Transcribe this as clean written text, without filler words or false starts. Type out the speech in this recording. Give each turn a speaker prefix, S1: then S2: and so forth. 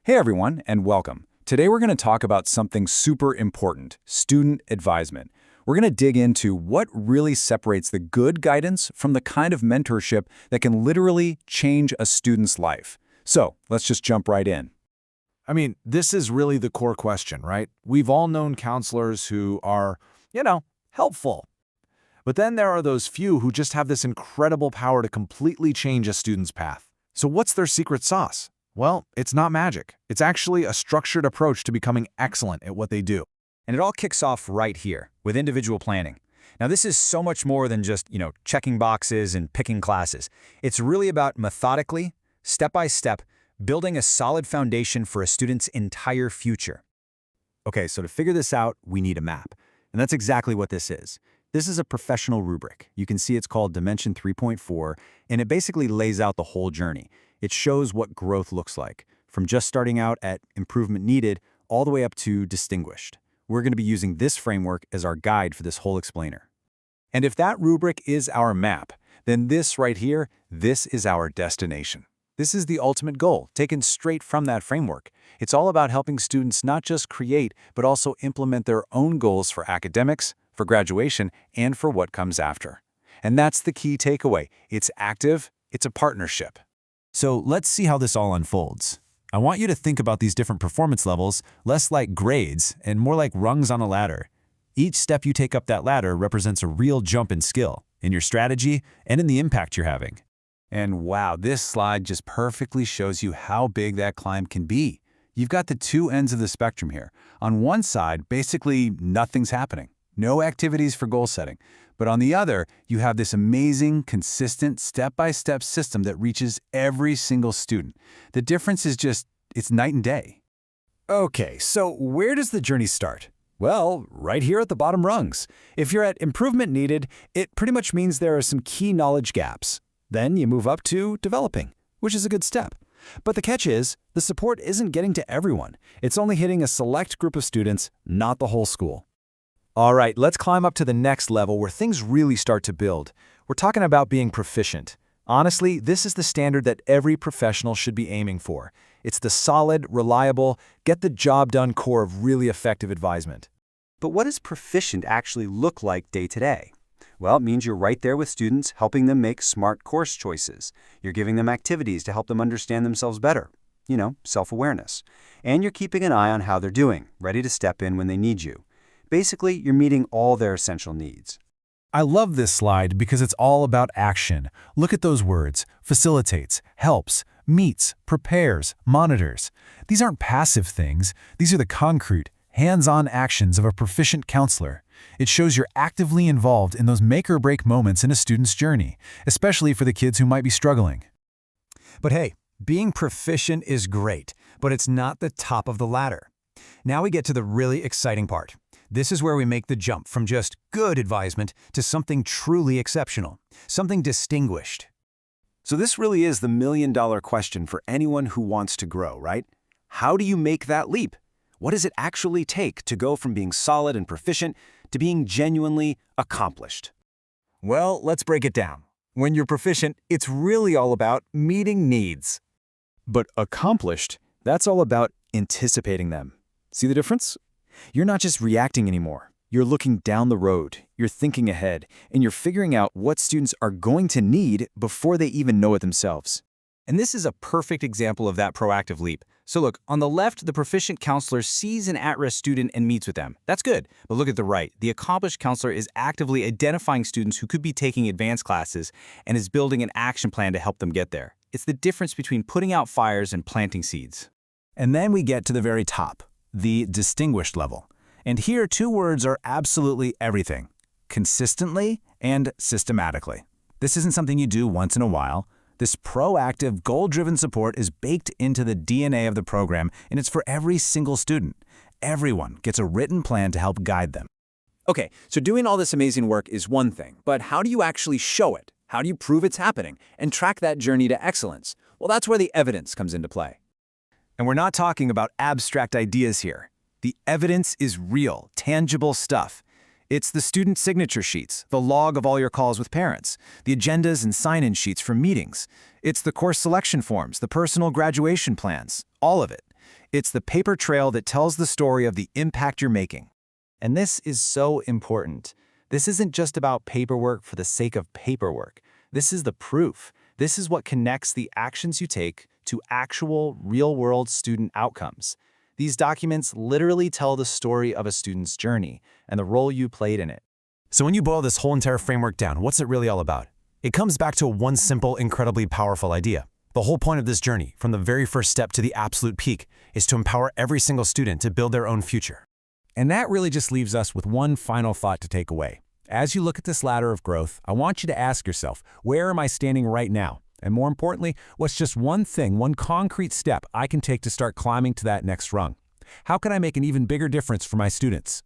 S1: Hey everyone, and welcome. Today we're going to talk about something super important, student advisement. We're going to dig into what really separates the good guidance from the kind of mentorship that can literally change a student's life. So, let's just jump right in.
S2: This is really the core question, right? We've all known counselors who are, helpful. But then there are those few who just have this incredible power to completely change a student's path. So what's their secret sauce? Well, it's not magic. It's actually a structured approach to becoming excellent at what they do.
S1: And it all kicks off right here, with individual planning. Now this is so much more than just, checking boxes and picking classes. It's really about methodically, step by step, building a solid foundation for a student's entire future. Okay, so to figure this out, we need a map. And that's exactly what this is. This is a professional rubric. You can see it's called Dimension 3.4, and it basically lays out the whole journey. It shows what growth looks like, from just starting out at improvement needed all the way up to distinguished. We're going to be using this framework as our guide for this whole explainer. And if that rubric is our map, then this right here, this is our destination. This is the ultimate goal, taken straight from that framework. It's all about helping students not just create, but also implement their own goals for academics, for graduation, and for what comes after. And that's the key takeaway. It's active, it's a partnership. So let's see how this all unfolds. I want you to think about these different performance levels less like grades and more like rungs on a ladder. Each step you take up that ladder represents a real jump in skill, in your strategy, and in the impact you're having. And wow, this slide just perfectly shows you how big that climb can be. You've got the two ends of the spectrum here. On one side, basically nothing's happening. No activities for goal setting. But on the other, you have this amazing, consistent, step-by-step system that reaches every single student. The difference is just, it's night and day. Okay, so where does the journey start? Well, right here at the bottom rungs. If you're at improvement needed, it pretty much means there are some key knowledge gaps. Then you move up to developing, which is a good step. But the catch is, the support isn't getting to everyone. It's only hitting a select group of students, not the whole school. All right, let's climb up to the next level where things really start to build. We're talking about being proficient. Honestly, this is the standard that every professional should be aiming for. It's the solid, reliable, get-the-job-done core of really effective advisement.
S3: But what does proficient actually look like day to day? Well, it means you're right there with students, helping them make smart course choices. You're giving them activities to help them understand themselves better. Self-awareness. And you're keeping an eye on how they're doing, ready to step in when they need you. Basically, you're meeting all their essential needs.
S2: I love this slide because it's all about action. Look at those words: facilitates, helps, meets, prepares, monitors. These aren't passive things. These are the concrete, hands-on actions of a proficient counselor. It shows you're actively involved in those make-or-break moments in a student's journey, especially for the kids who might be struggling.
S1: But hey, being proficient is great, but it's not the top of the ladder. Now we get to the really exciting part. This is where we make the jump from just good advisement to something truly exceptional, something distinguished. So this really is the million-dollar question for anyone who wants to grow, right? How do you make that leap? What does it actually take to go from being solid and proficient to being genuinely accomplished? Well, let's break it down. When you're proficient, it's really all about meeting needs. But accomplished, that's all about anticipating them. See the difference? You're not just reacting anymore. You're looking down the road, you're thinking ahead, and you're figuring out what students are going to need before they even know it themselves. And this is a perfect example of that proactive leap. So look, on the left, the proficient counselor sees an at-risk student and meets with them. That's good. But look at the right. The accomplished counselor is actively identifying students who could be taking advanced classes and is building an action plan to help them get there. It's the difference between putting out fires and planting seeds. And then we get to the very top, the distinguished level. And here, two words are absolutely everything: consistently and systematically. This isn't something you do once in a while. This proactive, goal-driven support is baked into the DNA of the program, and it's for every single student. Everyone gets a written plan to help guide them. Okay, so doing all this amazing work is one thing, but how do you actually show it? How do you prove it's happening and track that journey to excellence? Well, that's where the evidence comes into play. And we're not talking about abstract ideas here. The evidence is real, tangible stuff. It's the student signature sheets, the log of all your calls with parents, the agendas and sign-in sheets from meetings. It's the course selection forms, the personal graduation plans, all of it. It's the paper trail that tells the story of the impact you're making.
S4: And this is so important. This isn't just about paperwork for the sake of paperwork. This is the proof. This is what connects the actions you take to actual, real-world student outcomes. These documents literally tell the story of a student's journey and the role you played in it.
S2: So when you boil this whole entire framework down, what's it really all about? It comes back to one simple, incredibly powerful idea. The whole point of this journey, from the very first step to the absolute peak, is to empower every single student to build their own future.
S5: And that really just leaves us with one final thought to take away. As you look at this ladder of growth, I want you to ask yourself, where am I standing right now? And more importantly, what's just one thing, one concrete step I can take to start climbing to that next rung? How can I make an even bigger difference for my students?